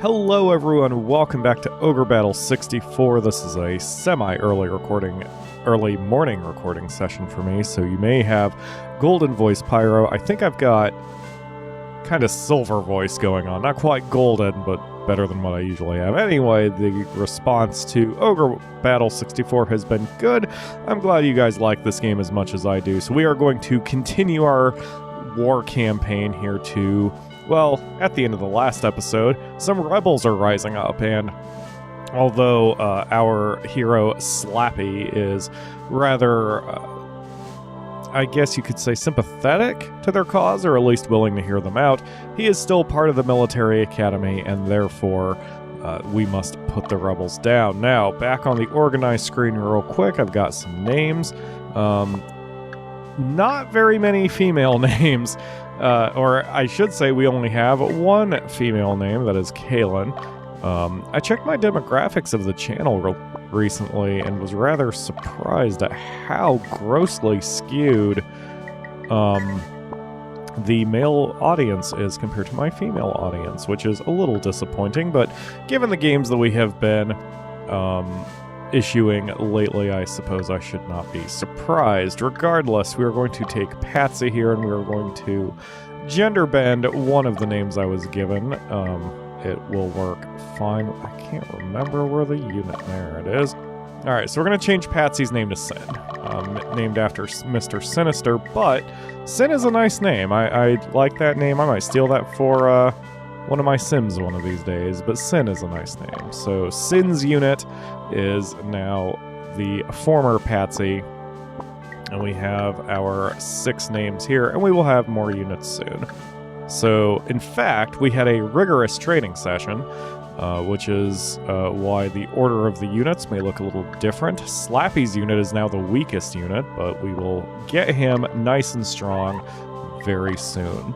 Hello everyone, welcome back to Ogre Battle 64. This is a semi-early morning recording session for me, so you may have golden voice Pyro. I think I've got kind of silver voice going on. Not quite golden, but better than what I usually have. Anyway, the response to Ogre Battle 64 has been good. I'm glad you guys like this game as much as I do. So we are going to continue our war campaign here to... Well, at the end of the last episode, some rebels are rising up, and although our hero Slappy is rather, I guess you could say, sympathetic to their cause, or at least willing to hear them out, he is still part of the military academy, and therefore we must put the rebels down. Now, back on the organized screen real quick, I've got some names. Not very many female names. Or I should say we only have one female name, that is Kaylin. I checked my demographics of the channel recently and was rather surprised at how grossly skewed the male audience is compared to my female audience, which is a little disappointing, but given the games that we have been issuing lately, I suppose I should not be surprised. Regardless, we are going to take Patsy here, and we are going to gender bend one of the names I was given. It will work fine. I can't remember where the unit... There it is. Alright, so we're going to change Patsy's name to Sin, named after Mr. Sinister, but Sin is a nice name. I like that name. I might steal that for one of my Sims one of these days, but Sin is a nice name. So Sin's unit is now the former Patsy, and we have our 6 names here, and we will have more units soon. So, in fact, we had a rigorous training session, which is why the order of the units may look a little different. Slappy's unit is now the weakest unit, but we will get him nice and strong very soon.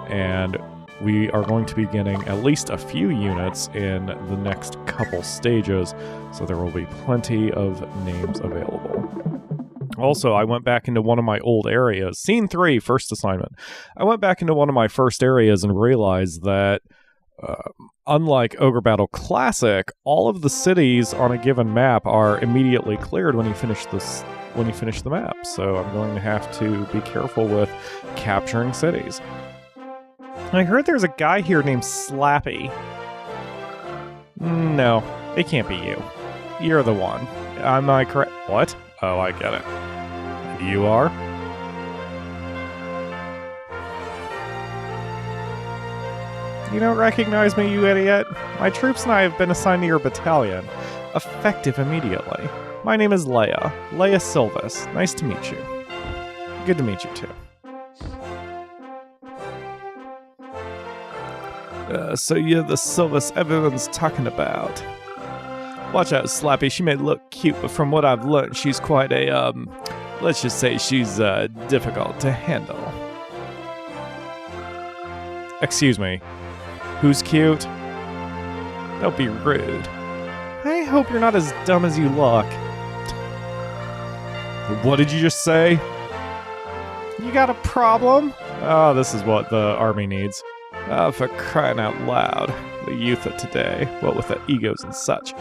And we are going to be getting at least a few units in the next couple stages, so there will be plenty of names available. Also, I went back into one of my old areas. Scene 3, first assignment. I went back into one of my first areas and realized that, unlike Ogre Battle Classic, all of the cities on a given map are immediately cleared when you finish the map. So I'm going to have to be careful with capturing cities. I heard there's a guy here named Slappy. No, it can't be you. You're the one. Am I correct? What? Oh, I get it. You are? You don't recognize me, you idiot? My troops and I have been assigned to your battalion. Effective immediately. My name is Leia. Leia Silvis. Nice to meet you. Good to meet you, too. So you're the Silvis everyone's talking about. Watch out, Slappy. She may look cute, but from what I've learned, she's quite a, let's just say she's, difficult to handle. Excuse me. Who's cute? Don't be rude. I hope you're not as dumb as you look. What did you just say? You got a problem? Oh, this is what the army needs. For crying out loud. The youth of today, what with their egos and such.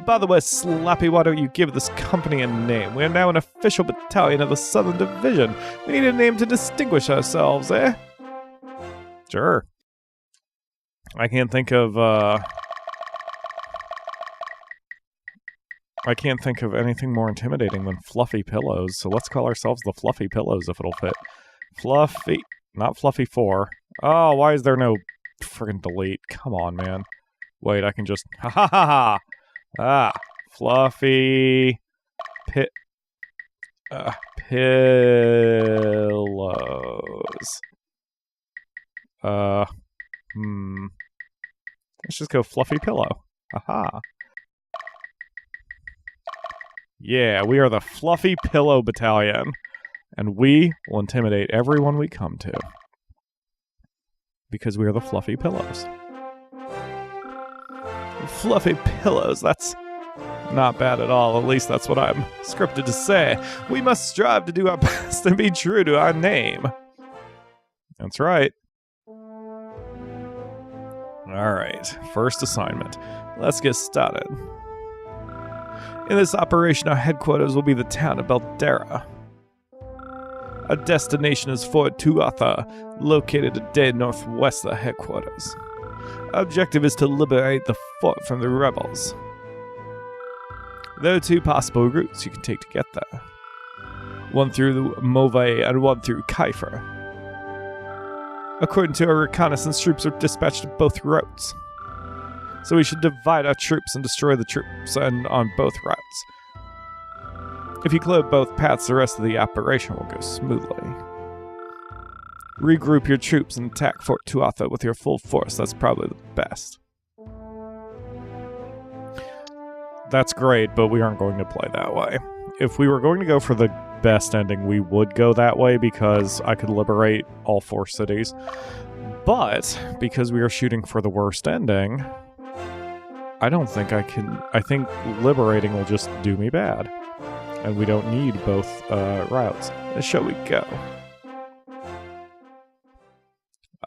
By the way, Slappy, why don't you give this company a name? We are now an official battalion of the Southern Division. We need a name to distinguish ourselves, eh? Sure. I can't think of anything more intimidating than Fluffy Pillows, so let's call ourselves the Fluffy Pillows if it'll fit. Fluffy... Not Fluffy 4. Oh, why is there no friggin' delete? Come on, man. Wait, I can just... Ha ha ha ha! Ah, Fluffy... Pillows. Let's just go Fluffy Pillow. Haha. Yeah, we are the Fluffy Pillow Battalion. And we will intimidate everyone we come to. Because we are the Fluffy Pillows. Fluffy Pillows, that's not bad at all. At least that's what I'm scripted to say. We must strive to do our best and be true to our name. That's right. Alright, first assignment. Let's get started. In this operation, our headquarters will be the town of Beldera. Our destination is Fort Tuatha, located a day northwest of the headquarters. Our objective is to liberate the fort from the rebels. There are 2 possible routes you can take to get there. One through Move and one through Kiefer. According to our reconnaissance, troops are dispatched to both routes. So we should divide our troops and destroy the troops on both routes. If you clear both paths, the rest of the operation will go smoothly. Regroup your troops and attack Fort Tuatha with your full force. That's probably the best. That's great, but we aren't going to play that way. If we were going to go for the best ending, we would go that way because I could liberate all 4 cities. But because we are shooting for the worst ending, I don't think I can. I think liberating will just do me bad. And we don't need both routes. Shall we go?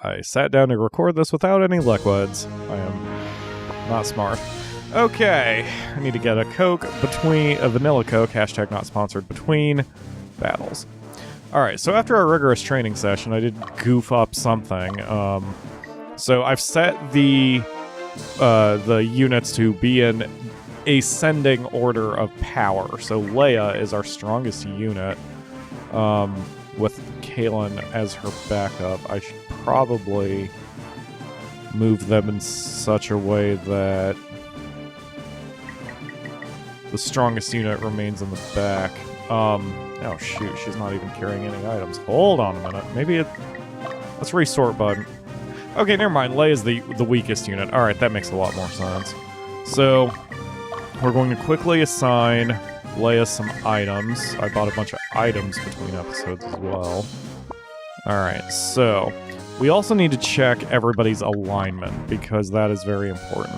I sat down to record this without any liquids. I am not smart. Okay, I need to get a Coke between a vanilla Coke, hashtag not sponsored, between battles. Alright, so after our rigorous training session, I did goof up something. So I've set the units to be in ascending order of power. So Leia is our strongest unit, with Kaylin as her backup. I should probably move them in such a way that the strongest unit remains in the back. Oh shoot, she's not even carrying any items. Hold on a minute. Maybe it... Let's resort button. Okay, never mind. Leia's the weakest unit. Alright, that makes a lot more sense. So, we're going to quickly assign Leia some items. I bought a bunch of items between episodes as well. Alright, so... We also need to check everybody's alignment, because that is very important.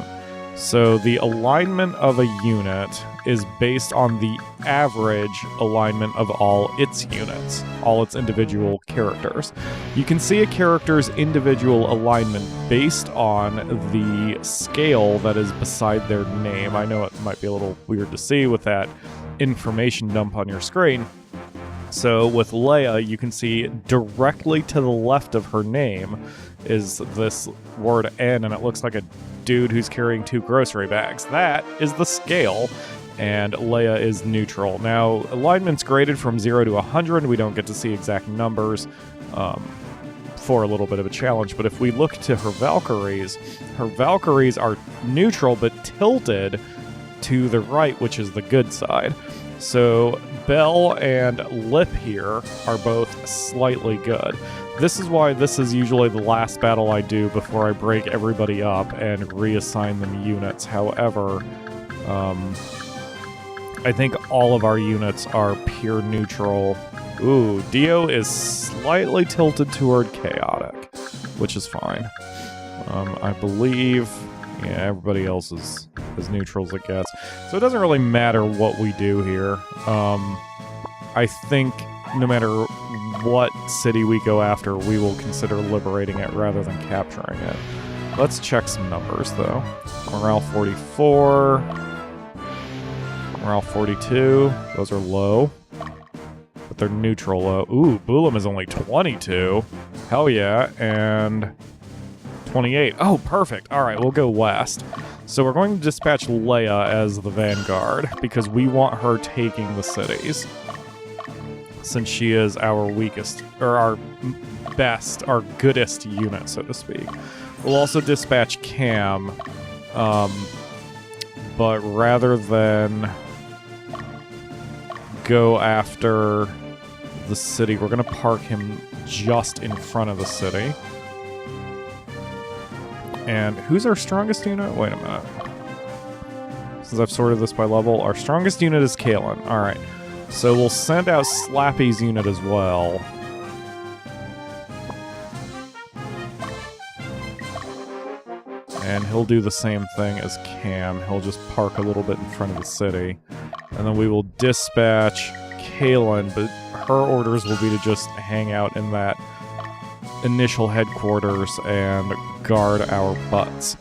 So the alignment of a unit is based on the average alignment of all its units, all its individual characters. You can see a character's individual alignment based on the scale that is beside their name. I know it might be a little weird to see with that information dump on your screen. So with Leia, you can see directly to the left of her name is this word N, and it looks like a dude who's carrying 2 grocery bags. That is the scale, and Leia is neutral. Now, alignment's graded from 0 to 100. We don't get to see exact numbers for a little bit of a challenge, but if we look to her Valkyries are neutral but tilted to the right, which is the good side. So Bell and Lip here are both slightly good. This is why this is usually the last battle I do before I break everybody up and reassign them units. However, I think all of our units are pure neutral. Ooh, Dio is slightly tilted toward chaotic, which is fine. I believe, yeah, everybody else is as neutral as it gets. So it doesn't really matter what we do here. I think no matter what city we go after, we will consider liberating it rather than capturing it. Let's check some numbers, though. Morale 44. Morale 42. Those are low. But they're neutral low. Ooh, Bulim is only 22. Hell yeah. And 28. Oh, perfect. Alright, we'll go west. So we're going to dispatch Leia as the vanguard, because we want her taking the cities. Since she is our weakest, or our best, our goodest unit, so to speak. We'll also dispatch Cam, but rather than go after the city, we're going to park him just in front of the city. And who's our strongest unit? Wait a minute. Since I've sorted this by level, our strongest unit is Kaylin. Alright. So we'll send out Slappy's unit as well. And he'll do the same thing as Cam. He'll just park a little bit in front of the city. And then we will dispatch Kaylin, but her orders will be to just hang out in that initial headquarters and guard our butts.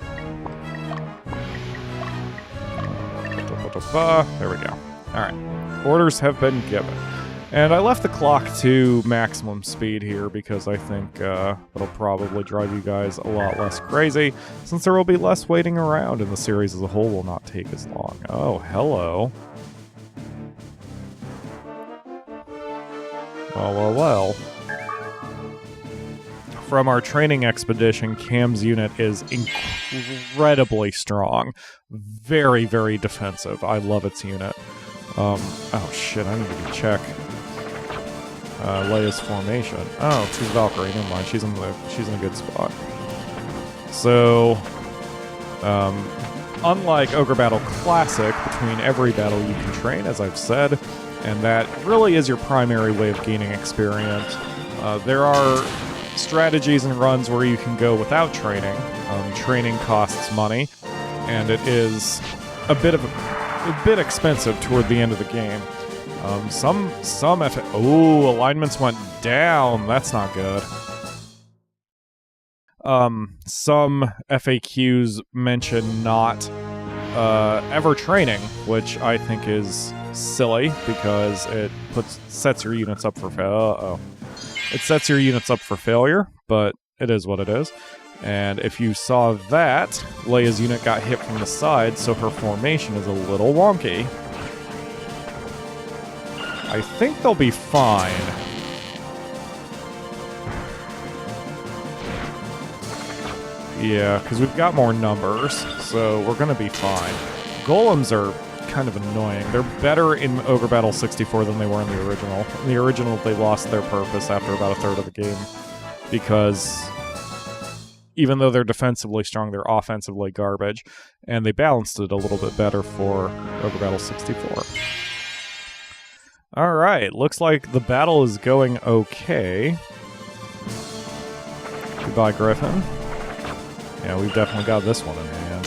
There we go. Alright. Orders have been given. And I left the clock to maximum speed here because I think it'll probably drive you guys a lot less crazy, since there will be less waiting around and the series as a whole will not take as long. Oh, hello. Well. From our training expedition, Cam's unit is incredibly strong. Very, very defensive. I love its unit. Oh shit, I need to check Leia's formation. Oh, she's Valkyrie, never mind. She's in a good spot. So, unlike Ogre Battle Classic, between every battle you can train, as I've said, and that really is your primary way of gaining experience. There are strategies and runs where you can go without training. Training costs money, and it is a bit expensive toward the end of the game. Alignments went down. That's not good. Some FAQs mention not ever training, which I think is silly because it sets your units up for It sets your units up for failure, but it is what it is. And if you saw that, Leia's unit got hit from the side, so her formation is a little wonky. I think they'll be fine. Yeah, because we've got more numbers, so we're going to be fine. Golems are kind of annoying. They're better in Ogre Battle 64 than they were in the original. In the original, they lost their purpose after about a third of the game, because even though they're defensively strong, they're offensively garbage, and they balanced it a little bit better for Ogre Battle 64. Alright, looks like the battle is going okay. Goodbye, Griffin. Yeah, we've definitely got this one in hand.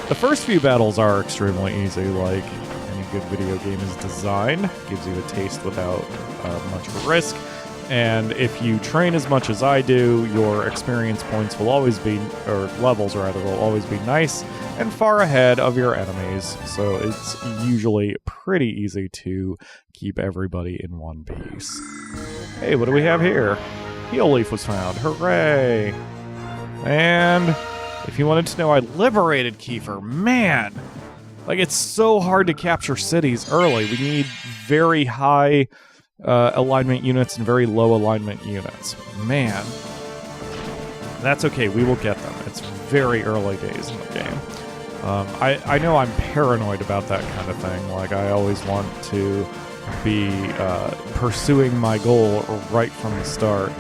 The first few battles are extremely easy, like any good video game is designed. Gives you a taste without much risk. And if you train as much as I do, your experience points will always be, or levels rather, will always be nice and far ahead of your enemies. So it's usually pretty easy to keep everybody in one piece. Hey, what do we have here? Heal Leaf was found. Hooray! And if you wanted to know, I liberated Kiefer. Man! Like, it's so hard to capture cities early. We need very high alignment units and very low alignment units. Man. That's okay, we will get them. It's very early days in the game. I know I'm paranoid about that kind of thing. Like, I always want to be pursuing my goal right from the start.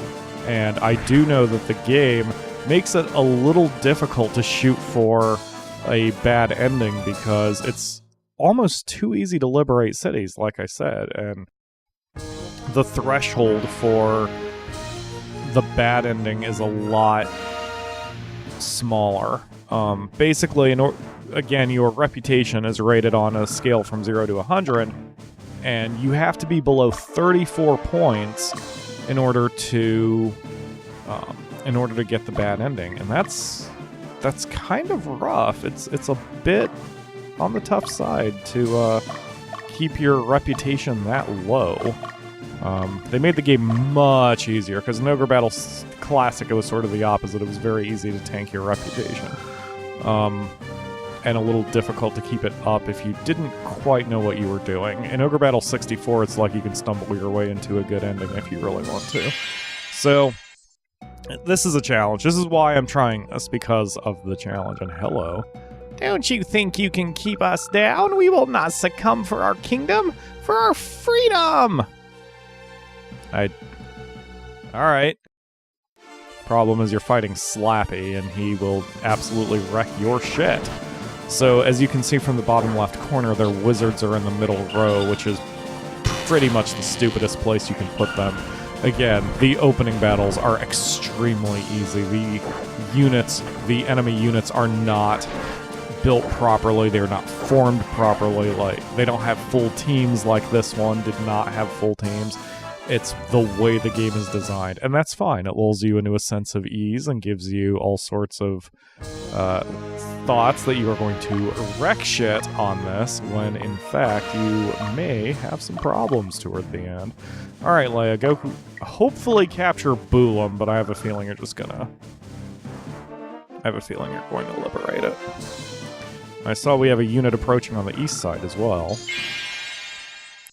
And I do know that the game makes it a little difficult to shoot for a bad ending because it's almost too easy to liberate cities, like I said, and the threshold for the bad ending is a lot smaller. Basically, again, your reputation is rated on a scale from 0 to 100, and you have to be below 34 points in order to get the bad ending, and that's kind of rough. It's a bit on the tough side to keep your reputation that low. They made the game much easier, because in Ogre Battle Classic it was sort of the opposite. It was very easy to tank your reputation. And a little difficult to keep it up if you didn't quite know what you were doing. In Ogre Battle 64, it's like you can stumble your way into a good ending if you really want to. So, this is a challenge. This is why I'm trying this, because of the challenge. And hello. Don't you think you can keep us down? We will not succumb for our kingdom, for our freedom! Alright. Problem is you're fighting Slappy, and he will absolutely wreck your shit. So, as you can see from the bottom left corner, their wizards are in the middle row, which is pretty much the stupidest place you can put them. Again, the opening battles are extremely easy. The enemy units are not built properly. They're not formed properly. Like, they don't have full teams like this one did not have full teams. It's the way the game is designed, and that's fine. It lulls you into a sense of ease and gives you all sorts of thoughts that you are going to wreck shit on this, when in fact you may have some problems toward the end. Alright, Leia, go hopefully capture Boolim, but I have a feeling you're just gonna... I have a feeling you're going to liberate it. I saw we have a unit approaching on the east side as well,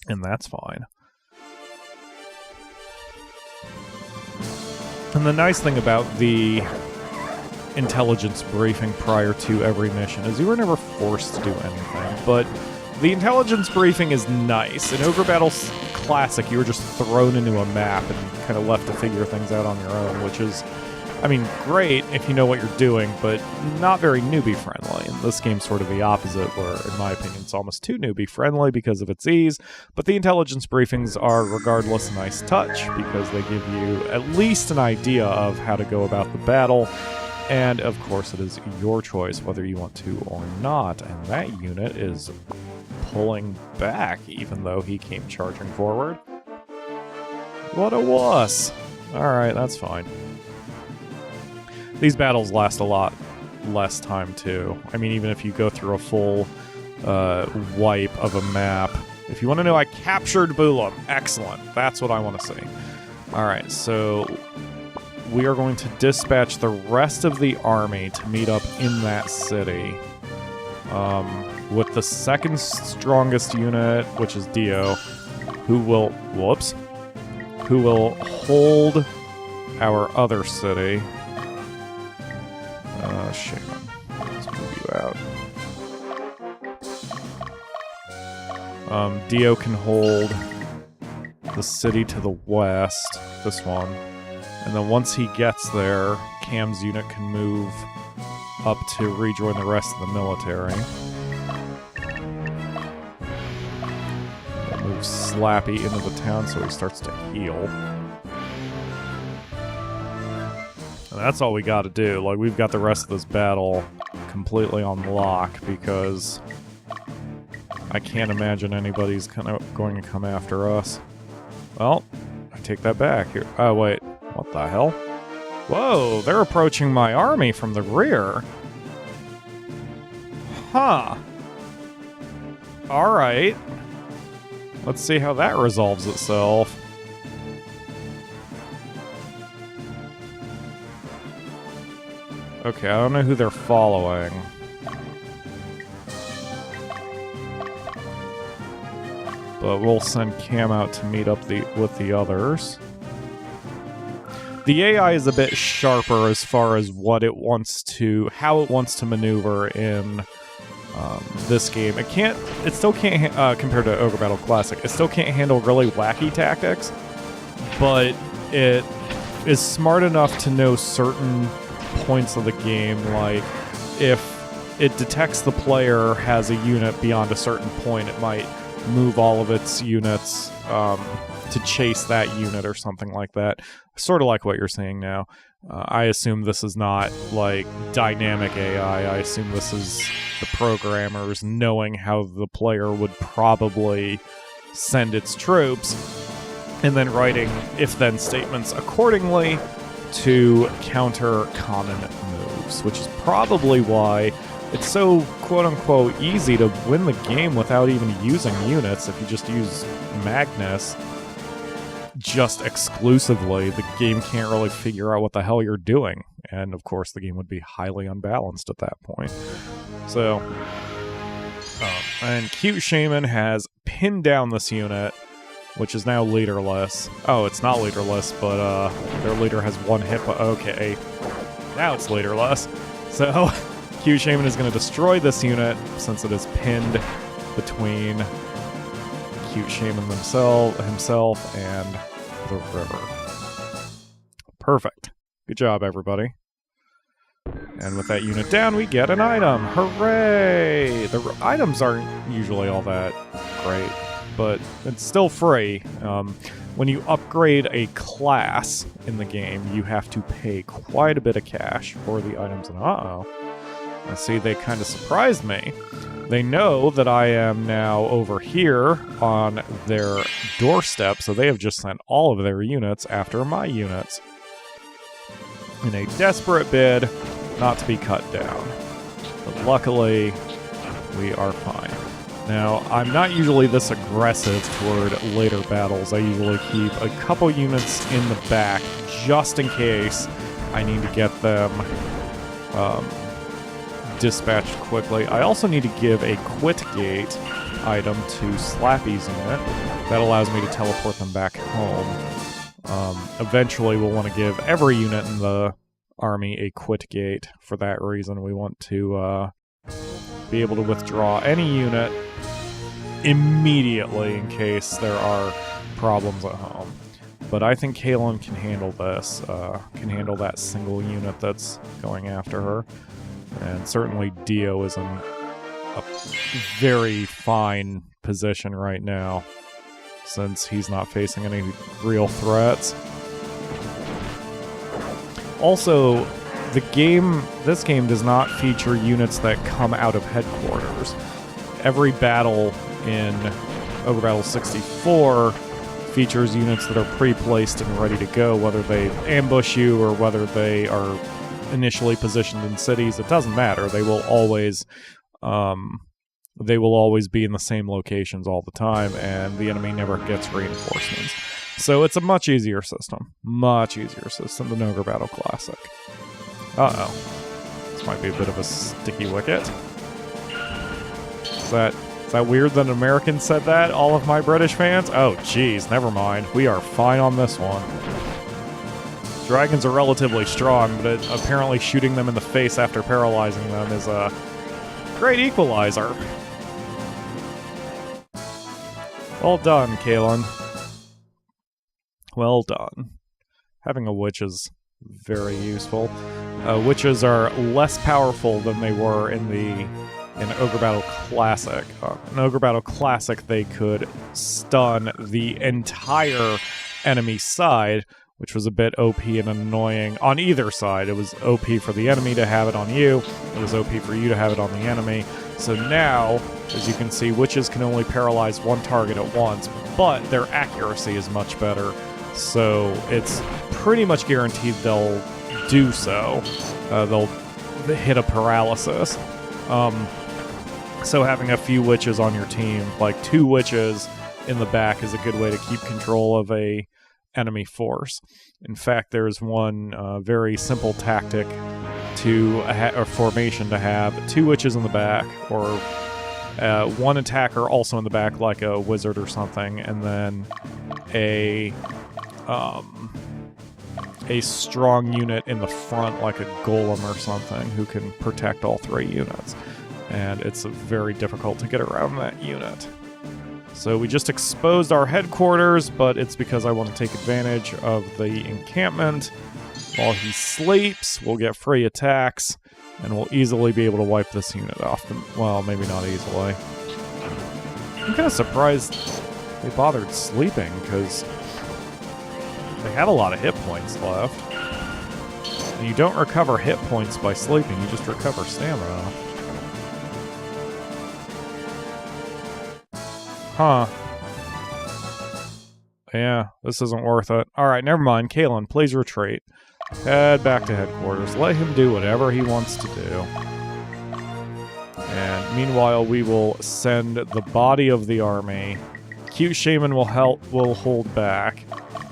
and that's fine. And the nice thing about the intelligence briefing prior to every mission is you were never forced to do anything, but the intelligence briefing is nice. In Ogre Battle Classic, you were just thrown into a map and kind of left to figure things out on your own, which is, I mean, great if you know what you're doing, but not very newbie-friendly. And this game's sort of the opposite, where, in my opinion, it's almost too newbie-friendly because of its ease. But the intelligence briefings are, regardless, a nice touch, because they give you at least an idea of how to go about the battle. And, of course, it is your choice whether you want to or not. And that unit is pulling back, even though he came charging forward. What a wuss! Alright, that's fine. These battles last a lot less time, too. I mean, even if you go through a full wipe of a map. If you want to know, I captured Boolim. Excellent. That's what I want to see. Alright, so we are going to dispatch the rest of the army to meet up in that city. With the second strongest unit, which is Dio, who will... Whoops. Who will hold our other city. Shame. Let's move you out. Dio can hold the city to the west, this one. And then once he gets there, Cam's unit can move up to rejoin the rest of the military. That moves Slappy into the town so he starts to heal. And that's all we gotta do. Like, we've got the rest of this battle completely on lock, because I can't imagine anybody's going to come after us. Well, I take that back here. Oh, wait. What the hell? Whoa, they're approaching my army from the rear. Huh. Alright. Let's see how that resolves itself. Okay, I don't know who they're following. But we'll send Cam out to meet up with the others. The AI is a bit sharper as far as how it wants to maneuver in this game. It still can't, compared to Ogre Battle Classic, it still can't handle really wacky tactics, but it is smart enough to know certain points of the game, like if it detects the player has a unit beyond a certain point, it might move all of its units to chase that unit or something like that. Sort of like what you're seeing now. I assume this is not like dynamic AI. I assume this is the programmers knowing how the player would probably send its troops and then writing if-then statements accordingly to counter common moves, which is probably why it's so quote-unquote easy to win the game without even using units. If you just use Magnus just exclusively, the game can't really figure out what the hell you're doing. And of course the game would be highly unbalanced at that point. So, and Cute Shaman has pinned down this unit, which is now leaderless. Oh, it's not leaderless, but their leader has one hit. Okay, now it's leaderless. So, Cute Shaman is going to destroy this unit since it is pinned between Cute Shaman himself and the river. Perfect. Good job, everybody. And with that unit down, we get an item. Hooray! The items aren't usually all that great, but it's still free. When you upgrade a class in the game, you have to pay quite a bit of cash for the items. And see, they kind of surprised me. They know that I am now over here on their doorstep, so they have just sent all of their units after my units in a desperate bid not to be cut down. But luckily, we are fine. Now, I'm not usually this aggressive toward later battles. I usually keep a couple units in the back just in case I need to get them dispatched quickly. I also need to give a quit gate item to Slappy's unit. That allows me to teleport them back home. Eventually, we'll want to give every unit in the army a quit gate. For that reason, we want to be able to withdraw any unit immediately in case there are problems at home. But I think Kaylin can handle this, can handle that single unit that's going after her. And certainly Dio is in a very fine position right now, since he's not facing any real threats. Also, this game does not feature units that come out of headquarters. Every battle in Ogre Battle 64 features units that are pre-placed and ready to go, whether they ambush you or whether they are initially positioned in cities. It doesn't matter. They will always be in the same locations all the time, and the enemy never gets reinforcements. So it's a much easier system than Ogre Battle Classic. Uh-oh. This might be a bit of a sticky wicket. Is that weird that an American said that? All of my British fans? Oh, geez, never mind. We are fine on this one. Dragons are relatively strong, but apparently shooting them in the face after paralyzing them is a great equalizer. Well done, Kaylin. Well done. Having a witch is very useful. Witches are less powerful than they were in Ogre Battle Classic. In Ogre Battle Classic, they could stun the entire enemy side, which was a bit OP and annoying on either side. It was OP for the enemy to have it on you. It was OP for you to have it on the enemy. So now, as you can see, witches can only paralyze one target at once, but their accuracy is much better. So it's pretty much guaranteed they'll do so. They'll hit a paralysis. So having a few witches on your team, like 2 witches in the back, is a good way to keep control of a enemy force. In fact, there's one very simple tactic or formation to have 2 witches in the back, or 1 attacker also in the back, like a wizard or something, and then a strong unit in the front, like a golem or something, who can protect all 3 units. And it's very difficult to get around that unit. So we just exposed our headquarters, but it's because I want to take advantage of the encampment. While he sleeps, we'll get free attacks, and we'll easily be able to wipe this unit off. Well, maybe not easily. I'm kind of surprised they bothered sleeping, because they have a lot of hit points left. And you don't recover hit points by sleeping, you just recover stamina. Huh. Yeah, this isn't worth it. Alright, never mind. Kaylin, please retreat. Head back to headquarters. Let him do whatever he wants to do. And meanwhile, we will send the body of the army. Cute Shaman will hold back.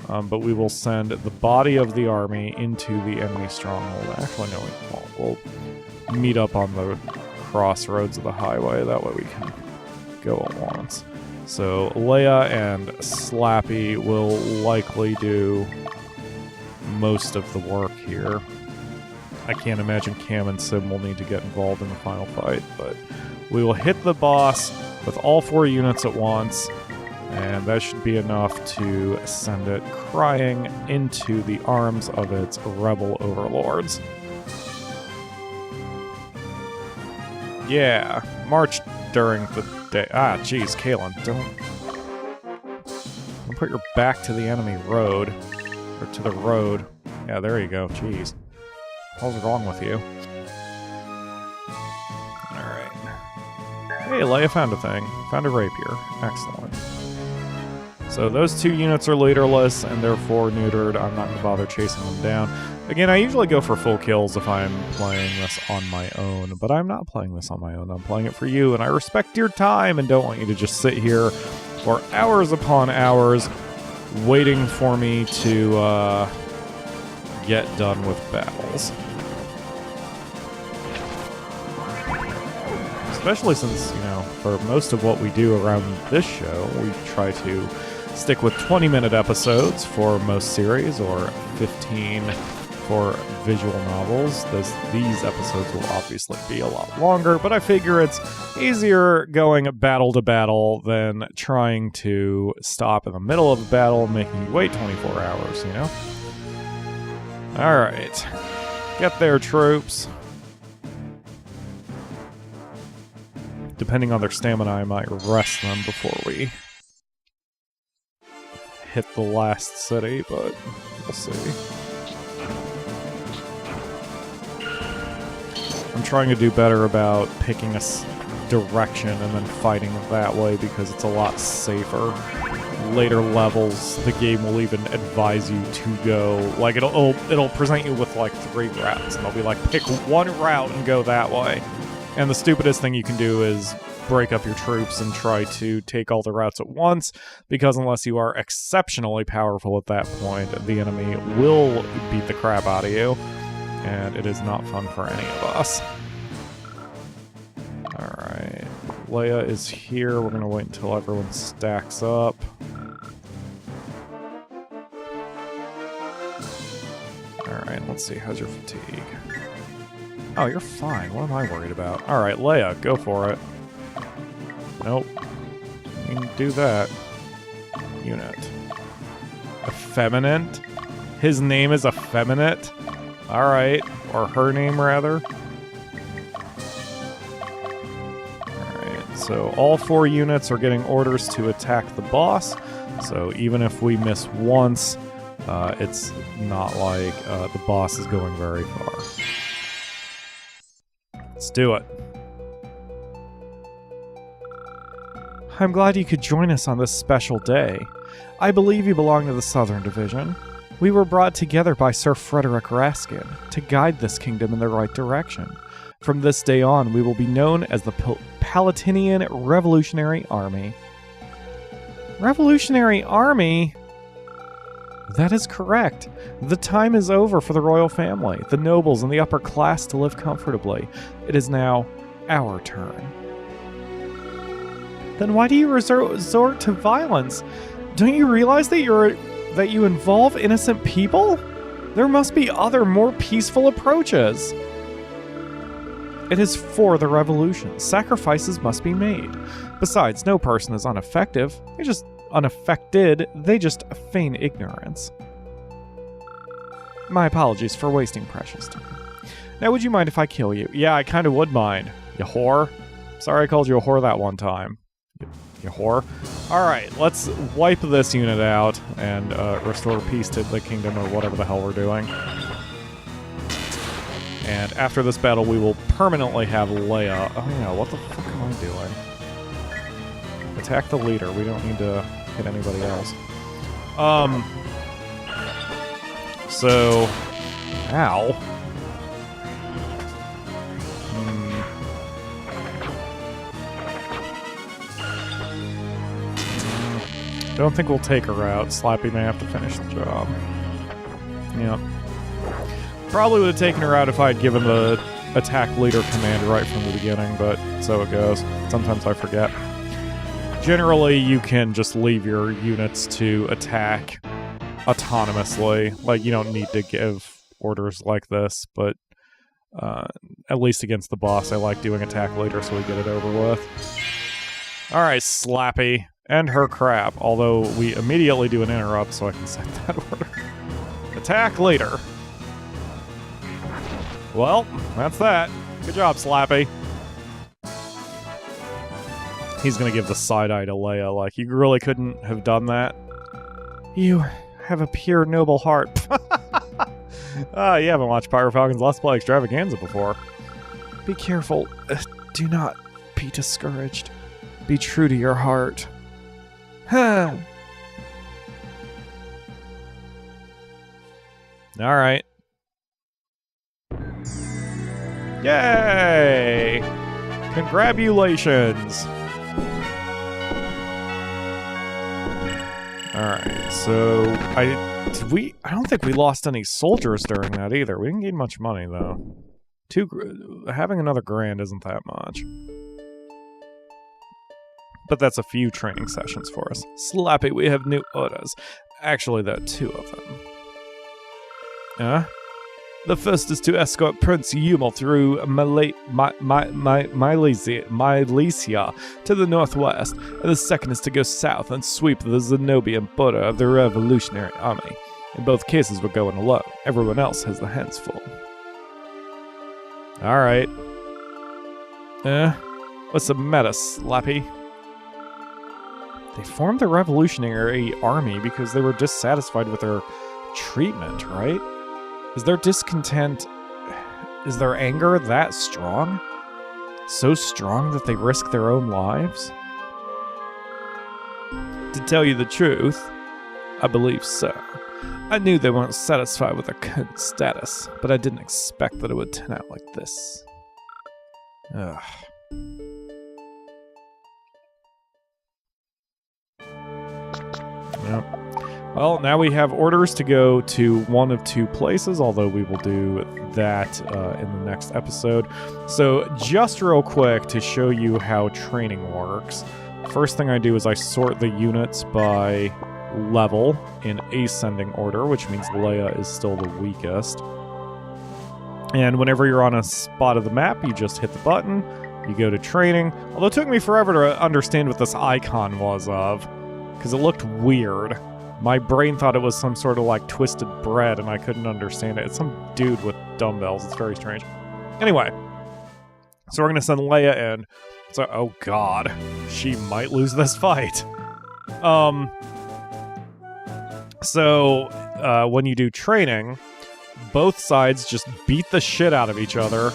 But we will send the body of the army into the enemy stronghold. Actually, no, we won't. We'll meet up on the crossroads of the highway. That way we can go at once. So Leia and Slappy will likely do most of the work here. I can't imagine Cam and Sim will need to get involved in the final fight, but we will hit the boss with all 4 units at once, and that should be enough to send it crying into the arms of its rebel overlords. Yeah, march during the day. Ah, jeez, Kaylin, don't put your back to the enemy road, or to the road. Yeah, there you go, jeez. What's wrong with you? Alright. Hey, Leia found a thing. Found a rapier. Excellent. So those 2 units are leaderless and therefore neutered. I'm not going to bother chasing them down. Again, I usually go for full kills if I'm playing this on my own, but I'm not playing this on my own. I'm playing it for you, and I respect your time and don't want you to just sit here for hours upon hours waiting for me to get done with battles. Especially since, you know, for most of what we do around this show, we try to stick with 20-minute episodes for most series, or 15 for visual novels. These episodes will obviously be a lot longer, but I figure it's easier going battle to battle than trying to stop in the middle of a battle and making you wait 24 hours, you know? Alright. Get there, troops. Depending on their stamina, I might rest them before we hit the last city, but we'll see. I'm trying to do better about picking a direction and then fighting that way because it's a lot safer. Later levels, the game will even advise you to go, like it'll present you with like 3 routes, and it'll be like, pick one route and go that way. And the stupidest thing you can do is break up your troops and try to take all the routes at once, because unless you are exceptionally powerful at that point, the enemy will beat the crap out of you, and it is not fun for any of us. Alright, Leia is here. We're going to wait until everyone stacks up. Alright, let's see. How's your fatigue? Oh, you're fine. What am I worried about? Alright, Leia, go for it. Nope. You can do that. Unit. Effeminate? His name is Effeminate? Alright. Or her name, rather. Alright, so all 4 units are getting orders to attack the boss. So even if we miss once, it's not like the boss is going very far. Let's do it. I'm glad you could join us on this special day. I believe you belong to the Southern Division. We were brought together by Sir Frederick Raskin to guide this kingdom in the right direction. From this day on, we will be known as the Palatinian Revolutionary Army. Revolutionary Army? That is correct. The time is over for the royal family, the nobles, and the upper class to live comfortably. It is now our turn. Then why do you resort to violence? Don't you realize that you involve innocent people? There must be other, more peaceful approaches. It is for the revolution. Sacrifices must be made. Besides, no person is unaffected. They just feign ignorance. My apologies for wasting precious time. Now, would you mind if I kill you? Yeah, I kind of would mind. You whore. Sorry I called you a whore that one time. You whore. Alright, let's wipe this unit out and restore peace to the kingdom, or whatever the hell we're doing. And after this battle, we will permanently have Leia. Oh yeah, what the fuck am I doing? Attack the leader. We don't need to hit anybody else. So... Ow. Don't think we'll take her out. Slappy may have to finish the job. Yeah. Probably would have taken her out if I had given the attack leader command right from the beginning, but so it goes. Sometimes I forget. Generally, you can just leave your units to attack autonomously. Like, you don't need to give orders like this, but at least against the boss, I like doing attack leader so we get it over with. Alright, Slappy. And her crap, although we immediately do an interrupt so I can set that order. Attack later. Well, that's that. Good job, Slappy. He's gonna give the side-eye to Leia, like, you really couldn't have done that? You have a pure, noble heart. You haven't watched PyroFalkon's Let's Play Extravaganza before. Be careful. Do not be discouraged. Be true to your heart. Huh. All right. Yay! Congratulations! Alright, so I don't think we lost any soldiers during that either. We didn't gain much money though. Having another grand isn't that much. But that's a few training sessions for us. Slappy, we have new orders. Actually, there are 2 of them. The first is to escort Prince Yumel through Mylesia to the northwest, and the second is to go south and sweep the Zenobian border of the Revolutionary Army. In both cases, we're going alone. Everyone else has their hands full. Alright. What's the matter, Slappy? They formed the Revolutionary Army because they were dissatisfied with their treatment, right? Is their discontent, is their anger that strong? So strong that they risk their own lives? To tell you the truth, I believe so. I knew they weren't satisfied with their current status, but I didn't expect that it would turn out like this. Ugh. Yep. Well, now we have orders to go to one of 2 places, although we will do that in the next episode. So just real quick to show you how training works. First thing I do is I sort the units by level in ascending order, which means Leia is still the weakest. And whenever you're on a spot of the map, you just hit the button, you go to training. Although it took me forever to understand what this icon was of, because it looked weird. My brain thought it was some sort of like twisted bread and I couldn't understand it. It's some dude with dumbbells. It's very strange. Anyway, so we're going to send Leia in. So, oh god, she might lose this fight. So when you do training, both sides just beat the shit out of each other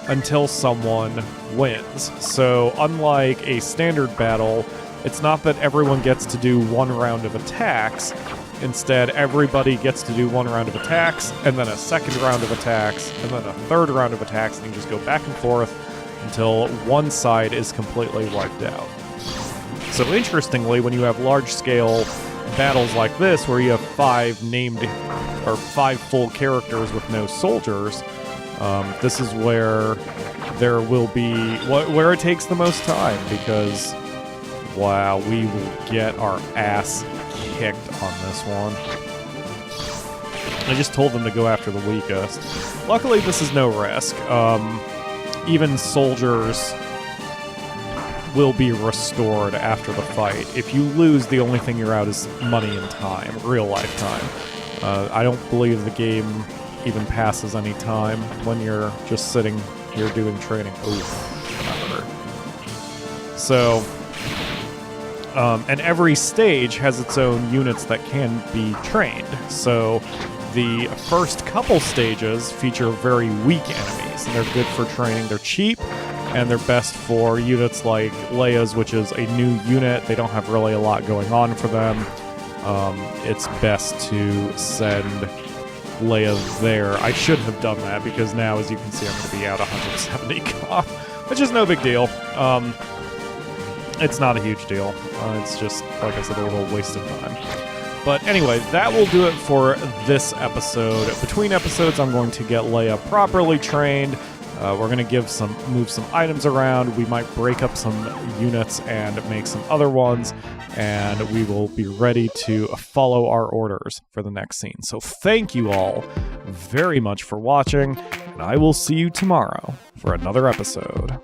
until someone wins. So unlike a standard battle, it's not that everyone gets to do 1 round of attacks. Instead, everybody gets to do 1 round of attacks, and then a second round of attacks, and then a third round of attacks, and you just go back and forth until one side is completely wiped out. So interestingly, when you have large-scale battles like this, where you have 5 full characters with no soldiers, this is where there will be... where it takes the most time, because... wow, we will get our ass kicked on this one. I just told them to go after the weakest. Luckily, this is no risk. Even soldiers will be restored after the fight. If you lose, the only thing you're out is money and time, real-life time. I don't believe the game even passes any time when you're just sitting here doing training. Ooh, that hurt. So... and every stage has its own units that can be trained. So the first couple stages feature very weak enemies, and they're good for training. They're cheap, and they're best for units like Leia's, which is a new unit. They don't have really a lot going on for them. It's best to send Leia there. I should have done that, because now, as you can see, I'm going to be out 170 cost, which is no big deal. It's not a huge deal. It's just, like I said, a little waste of time. But anyway, that will do it for this episode. Between episodes, I'm going to get Leia properly trained. We're going to move some items around. We might break up some units and make some other ones. And we will be ready to follow our orders for the next scene. So thank you all very much for watching. And I will see you tomorrow for another episode.